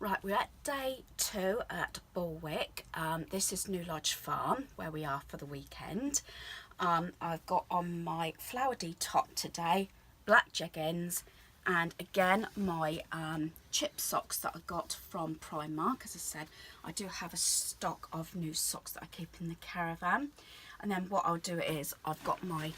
Right, we're at day 2 at Borwick. This is New Lodge Farm, where we are for the weekend. I've got on my flowery top today, black jeggings, and again my chip socks that I got from Primark. As I said, I do have a stock of new socks that I keep in the caravan. And then what I'll do is I've got my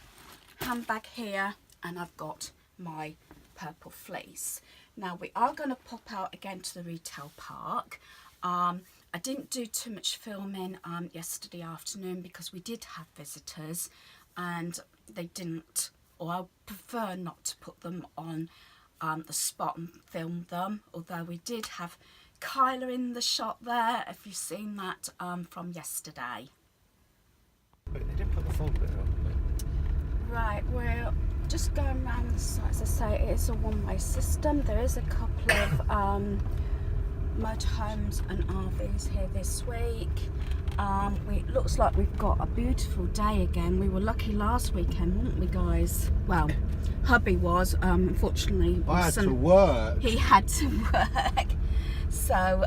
handbag here and I've got my purple fleece. Now we are going to pop out again to the retail park. I didn't do too much filming yesterday afternoon because we did have visitors and they didn't, or I prefer not to put them on the spot and film them, although we did have Kyla in the shop there, if you've seen that from yesterday. But they didn't put the full bit up. Right, we're just going around the site. As I say, it is a one-way system. There is a couple of motorhomes and RVs here this week. It looks like we've got a beautiful day again. We were lucky last weekend, weren't we, guys? Well, hubby was. Unfortunately, I had to work. He had to work. So,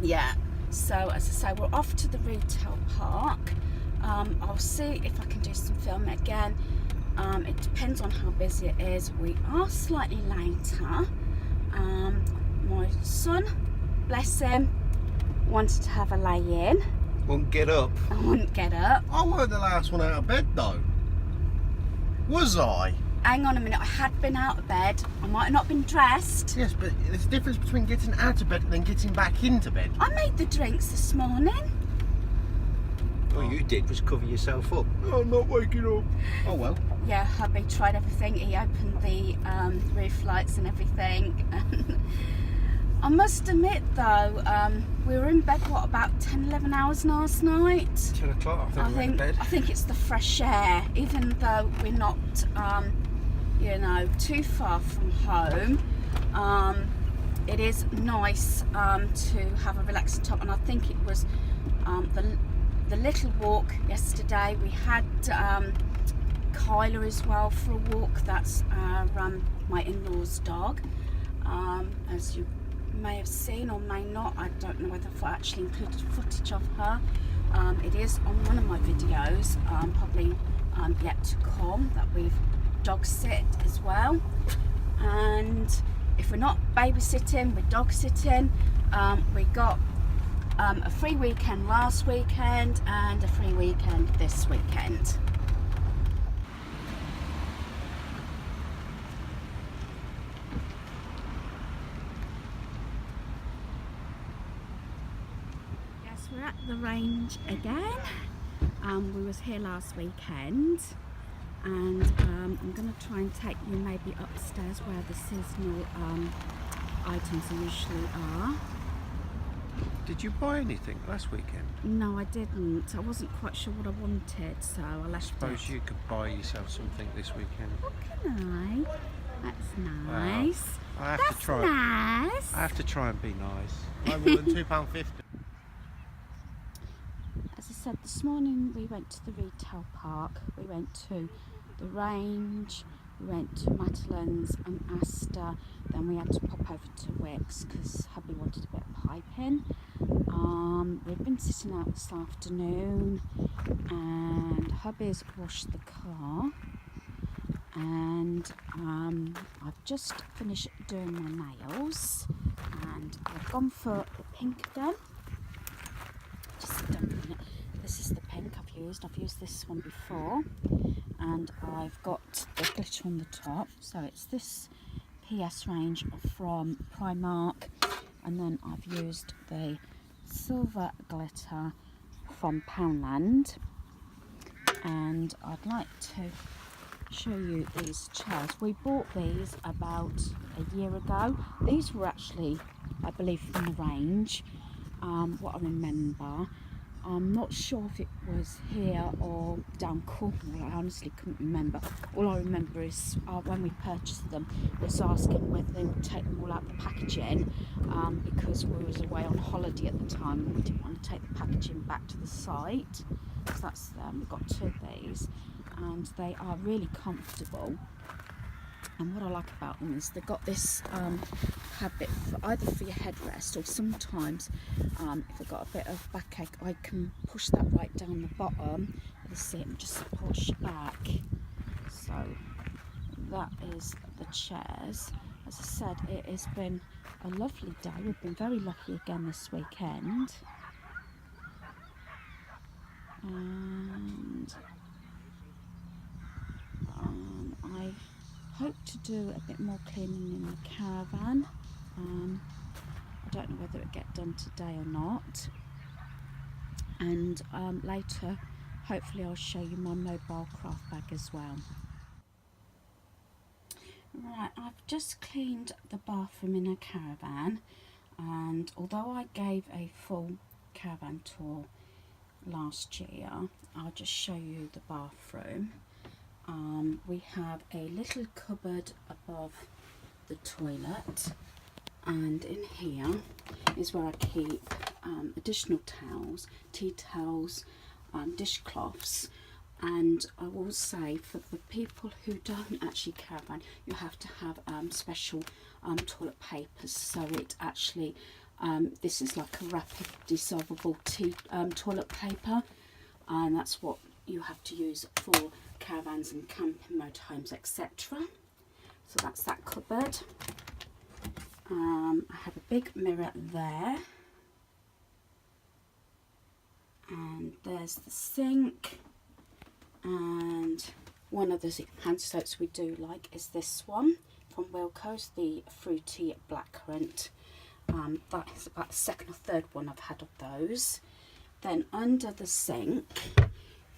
yeah. So, as I say, we're off to the retail park. I'll see if I can do some filming again. It depends on how busy it is. We are slightly later. My son, bless him, wanted to have a lay-in. Won't get up. I wouldn't get up. I weren't the last one out of bed though. Was I? Hang on a minute, I had been out of bed. I might have not been dressed. Yes, but there's a difference between getting out of bed and then getting back into bed. I made the drinks this morning. All you did was cover yourself up. Oh, I'm not waking up. Oh well. Yeah, hubby tried everything. He opened the roof lights and everything. I must admit though, we were in bed, what, about 10, 11 hours last night? 10 o'clock, I think we went to bed. I think it's the fresh air, even though we're not, you know, too far from home. It is nice to have a relaxing time, and I think it was the little walk yesterday. We had Kyla as well for a walk. That's my in-law's dog. As you may have seen or may not, I don't know whether I actually included footage of her. It is on one of my videos, probably yet to come, that we've dog sit as well. And if we're not babysitting, we're dog sitting. We got a free weekend last weekend and a free weekend this weekend. Yes, we're at the range again. We was here last weekend, and I'm going to try and take you maybe upstairs where the seasonal items usually are. Did you buy anything last weekend? No, I didn't. I wasn't quite sure what I wanted, so I left it. Suppose you could buy yourself something this weekend. Oh, can I? That's nice. I have That's to try. nice. I have to try and be nice. No more than £2.50. As I said, this morning we went to the retail park. We went to the Range, we went to Matalan's and Asda. Then we had to pop over to Wickes because hubby wanted a bit of piping. We've been sitting out this afternoon, and hubby's washed the car, and I've just finished doing my nails, and I've gone for the pink again. Just a minute. This is the pink I've used. I've used this one before, and I've got the glitter on the top. So it's this PS range from Primark, and then I've used the silver glitter from Poundland. And I'd like to show you these chairs. We bought these about a year ago. These were actually, I believe, from the Range. What I remember, I'm not sure if it was here or down Cornwall. I honestly couldn't remember. All I remember is when we purchased them, was asking whether they would take them all out the packaging, because we was away on holiday at the time and we didn't want to take the packaging back to the site. So that's them. We've got two of these, and they are really comfortable. And what I like about them is they've got this habit for either for your headrest, or sometimes if I've got a bit of backache, I can push that right down the bottom of the seat and just push back. So that is the chairs. As I said, it has been a lovely day. We've been very lucky again this weekend. And I hope to do a bit more cleaning in the caravan. I don't know whether it'll get done today or not. And later, hopefully I'll show you my mobile craft bag as well. Right, I've just cleaned the bathroom in a caravan, and although I gave a full caravan tour last year, I'll just show you the bathroom. We have a little cupboard above the toilet, and in here is where I keep additional towels, tea towels, dishcloths. And I will say, for the people who don't actually caravan, you have to have special toilet papers. So it actually, this is like a rapid dissolvable toilet paper, and that's what you have to use for caravans and camping motorhomes, etc. So that's that cupboard. I have a big mirror there, and there's the sink. And one of the hand soaps we do like is this one from Wilko's, the fruity blackcurrant. That is about the second or third one I've had of those. Then under the sink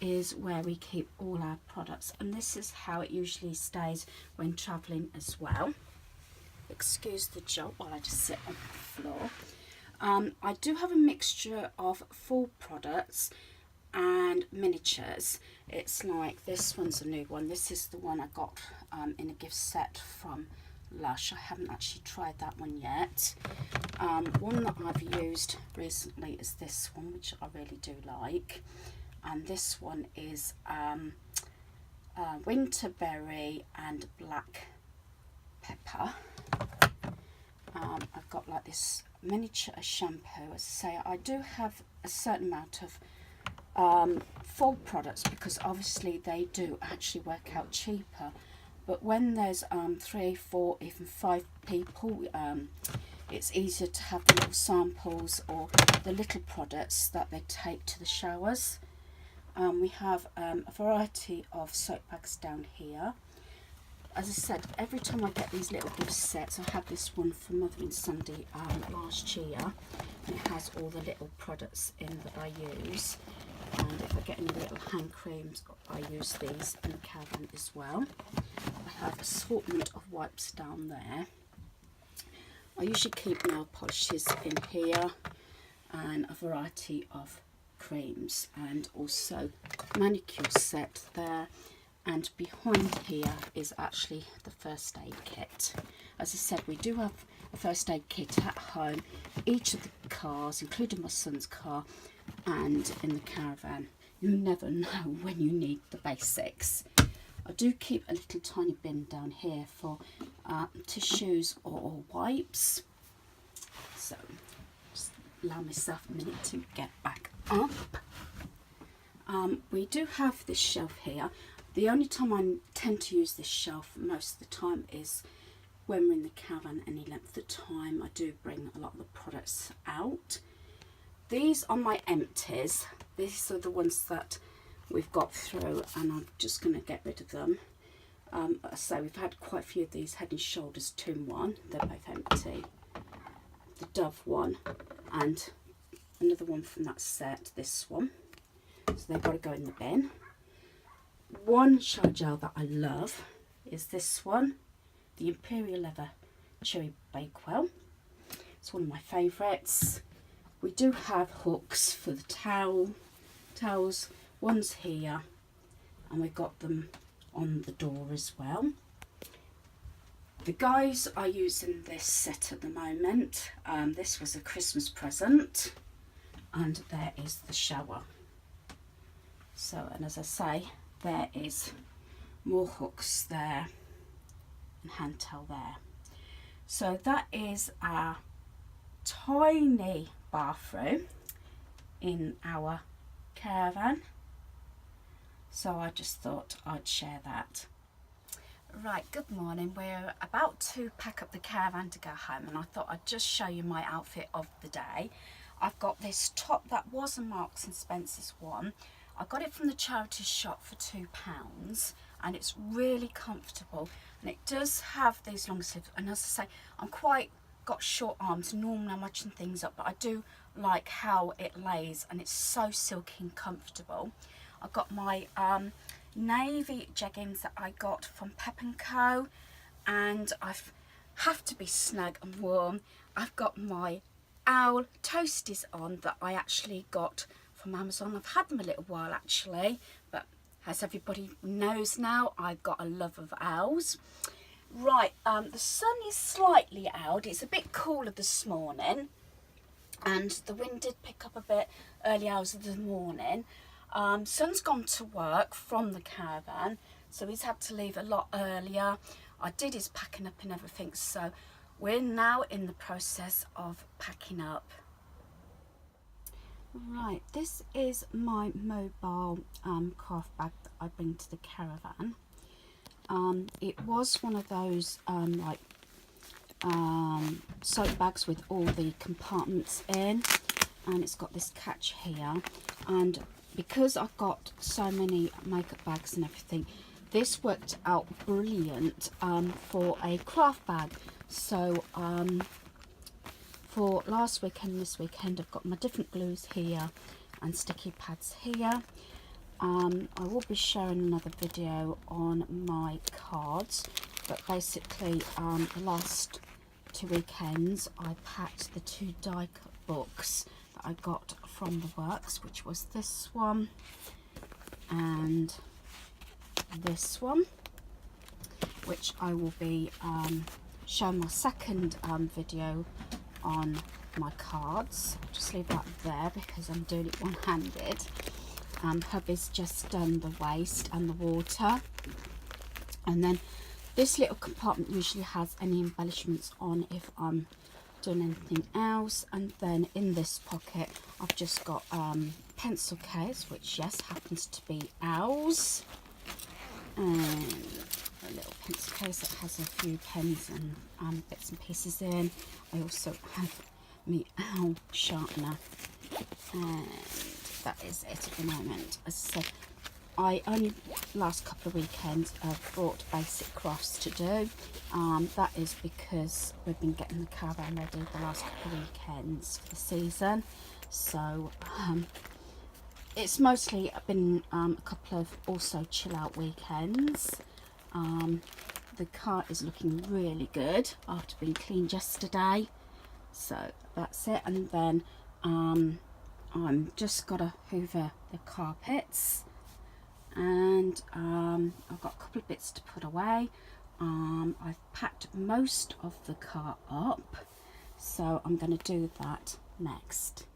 is where we keep all our products, and this is how it usually stays when travelling as well. Excuse the jolt while I just sit on the floor. I do have a mixture of full products and miniatures. It's like, this one's a new one. This is the one I got in a gift set from Lush. I haven't actually tried that one yet. One that I've used recently is this one, which I really do like, and this one is winterberry and black pepper. I've got like this miniature shampoo. As I say, I do have a certain amount of full products, because obviously they do actually work out cheaper, but when there's 3, 4, even 5 people, it's easier to have the little samples or the little products that they take to the showers. We have a variety of soap bags down here. As I said, every time I get these little gift sets, I had this one from Mother and Sunday last year, and it has all the little products in that I use. And if I get any little hand creams, I use these in the caravan as well. I have an assortment of wipes down there. I usually keep nail polishes in here, and a variety of creams, and also manicure set there. And behind here is actually the first aid kit. As I said, we do have a first aid kit at home, each of the cars, including my son's car, and in the caravan. You never know when you need the basics. I do keep a little tiny bin down here for tissues or wipes. So just allow myself a minute to get back up. We do have this shelf here. The only time I tend to use this shelf most of the time is when we're in the caravan any length of time. I do bring a lot of the products out. These are my empties. These are the ones that we've got through, and I'm just going to get rid of them. So we've had quite a few of these Head and Shoulders 2-in-1. They're both empty. The Dove one, and another one from that set, this one. So they've got to go in the bin. One shower gel that I love is this one, the Imperial Leather Cherry Bakewell. It's one of my favourites. We do have hooks for the towels. One's here, and we've got them on the door as well. The guys are using this set at the moment. This was a Christmas present, and there is the shower. So, and as I say, there is more hooks there and handtail there. So that is our tiny bathroom in our caravan. So I just thought I'd share that. Right, good morning. We're about to pack up the caravan to go home, and I thought I'd just show you my outfit of the day. I've got this top that was a Marks and Spencer's one. I got it from the charity shop for £2, and it's really comfortable, and it does have these long sleeves. And as I say, I'm quite got short arms. Normally I'm matching things up, but I do like how it lays, and it's so silky and comfortable. I've got my navy jeggings that I got from Pep & Co, and I have to be snug and warm. I've got my owl toasties on that I actually got from Amazon. I've had them a little while actually, but as everybody knows now, I've got a love of owls. Right, the sun is slightly out. It's a bit cooler this morning, and the wind did pick up a bit early hours of the morning. Son's gone to work from the caravan, so he's had to leave a lot earlier. I did his packing up and everything, so we're now in the process of packing up. Right, this is my mobile craft bag that I bring to the caravan. It was one of those soap bags with all the compartments in, and it's got this catch here, and because I've got so many makeup bags and everything, this worked out brilliant for a craft bag. So for last weekend, this weekend, I've got my different glues here and sticky pads here. I will be sharing another video on my cards, but basically the last 2 weekends I packed the 2 die cut books that I got from the works, which was this one and this one, which I will be showing my second video on my cards. Just leave that there because I'm doing it one-handed. Hubby's just done the waste and the water, and then this little compartment usually has any embellishments on if I'm doing anything else. And then in this pocket I've just got pencil case, which yes happens to be owls, and a little pencil case that has a few pens and bits and pieces in. I also have me owl sharpener, and that is it at the moment. As I said, I only last couple of weekends have brought basic crafts to do. That is because we've been getting the caravan ready the last couple of weekends for the season. So it's mostly been a couple of also chill out weekends. The car is looking really good after being cleaned yesterday. So that's it. And then I'm just gotta hoover the carpets, and I've got a couple of bits to put away. I've packed most of the car up, so I'm going to do that next.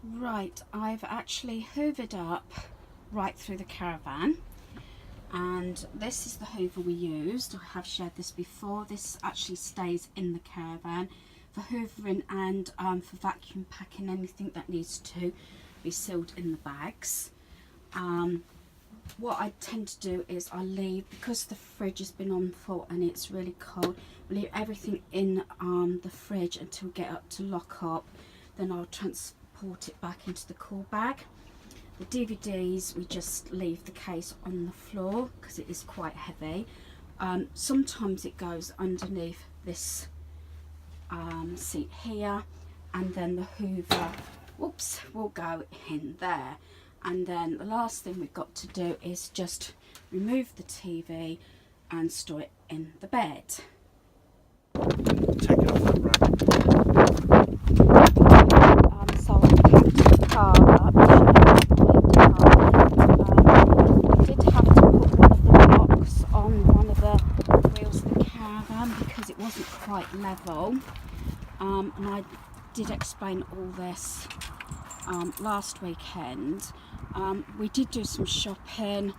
Right, I've actually hoovered up right through the caravan, and this is the hoover we used. I have shared this before. This actually stays in the caravan for hoovering and for vacuum packing anything that needs to be sealed in the bags. What I tend to do is I leave, because the fridge has been on full and it's really cold, I leave everything in the fridge until we get up to lock up. Then I'll transport it back into the cool bag. The DVDs, we just leave the case on the floor because it is quite heavy. Sometimes it goes underneath this seat here, and then the hoover will go in there. And then the last thing we've got to do is just remove the TV and store it in the bed. Take it off that rack. So I packed the car up. We did have to put one of the blocks on one of the wheels of the caravan because it wasn't quite level. And I did explain all this last weekend. We did do some shopping,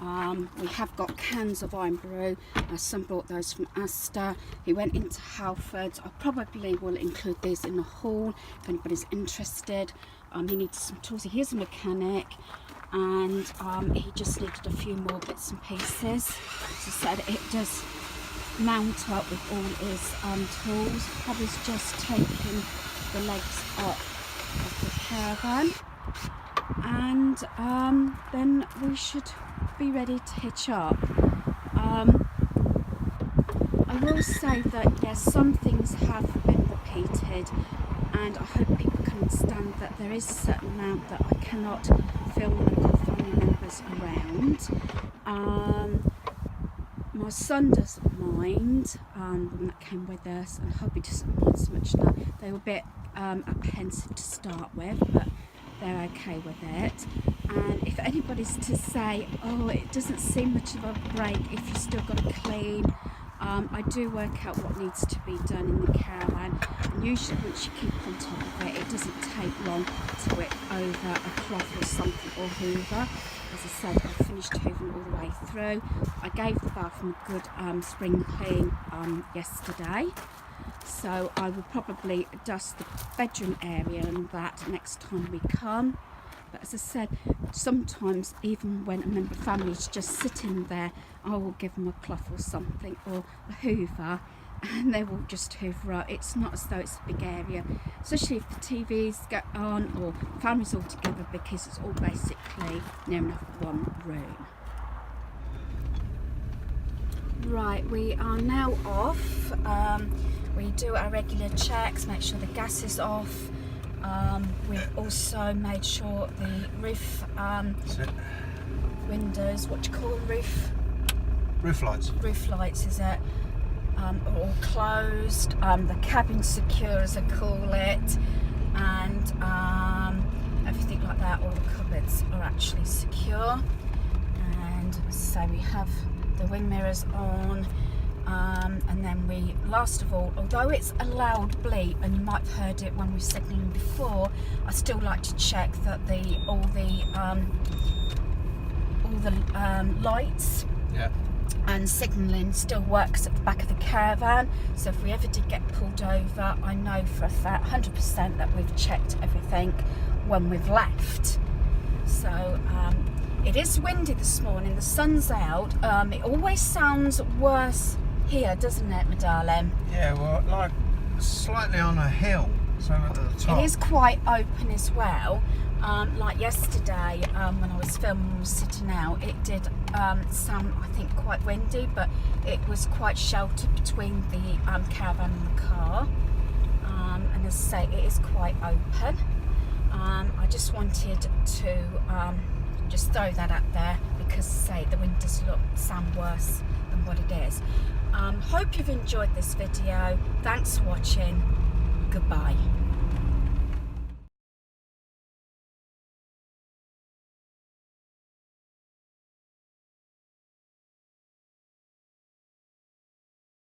We have got cans of Iron Brew. My son brought those from Asda. He went into Halfords. I probably will include these in the haul if anybody's interested. He needs some tools. He is a mechanic, and he just needed a few more bits and pieces. As I said, it does mount up with all his tools. Probably's just taking the legs up of the caravan, and then we should be ready to hitch up. I will say that yes, some things have been repeated, and I hope people can understand that there is a certain amount that I cannot film when I've got family members around. My son doesn't mind, the one that came with us, and hubby doesn't mind so much that. They were a bit apprehensive to start with, but they're okay with it. And if anybody's to say, oh, it doesn't seem much of a break if you've still got to clean, I do work out what needs to be done in the caravan, and usually once you keep on top of it, it doesn't take long to whip over a cloth or something or hoover. As I said, I finished hoovering all the way through. I gave the bathroom a good spring clean yesterday, so I will probably dust the bedroom area and that next time we come. But as I said, sometimes even when a member of family is just sitting there, I will give them a cloth or something or a hoover, and they will just hoover up. It's not as though it's a big area, especially if the TVs go on or families all together, because it's all basically near enough one room. Right, we are now off. We do our regular checks, make sure the gas is off. We've also made sure the roof windows, what do you call them, Roof lights. Roof lights, is it? Are all closed. The cabin's secure, as I call it, and everything like that. All the cupboards are actually secure. And so we have the wing mirrors on. And then we, last of all, although it's a loud bleep, and you might have heard it when we were signalling before, I still like to check that all the lights and signalling still works at the back of the caravan. So if we ever did get pulled over, I know for a fact 100% that we've checked everything when we've left. So it is windy this morning, the sun's out. It always sounds worse here, doesn't it, my darling? Yeah, well, like slightly on a hill, so at the top. It is quite open as well. Like yesterday, when I was filming and was sitting out, it did sound, I think, quite windy, but it was quite sheltered between the caravan and the car. And as I say, it is quite open. I just wanted to just throw that out there, because, say, the wind does sound worse than what it is. Hope you've enjoyed this video. Thanks for watching. Goodbye.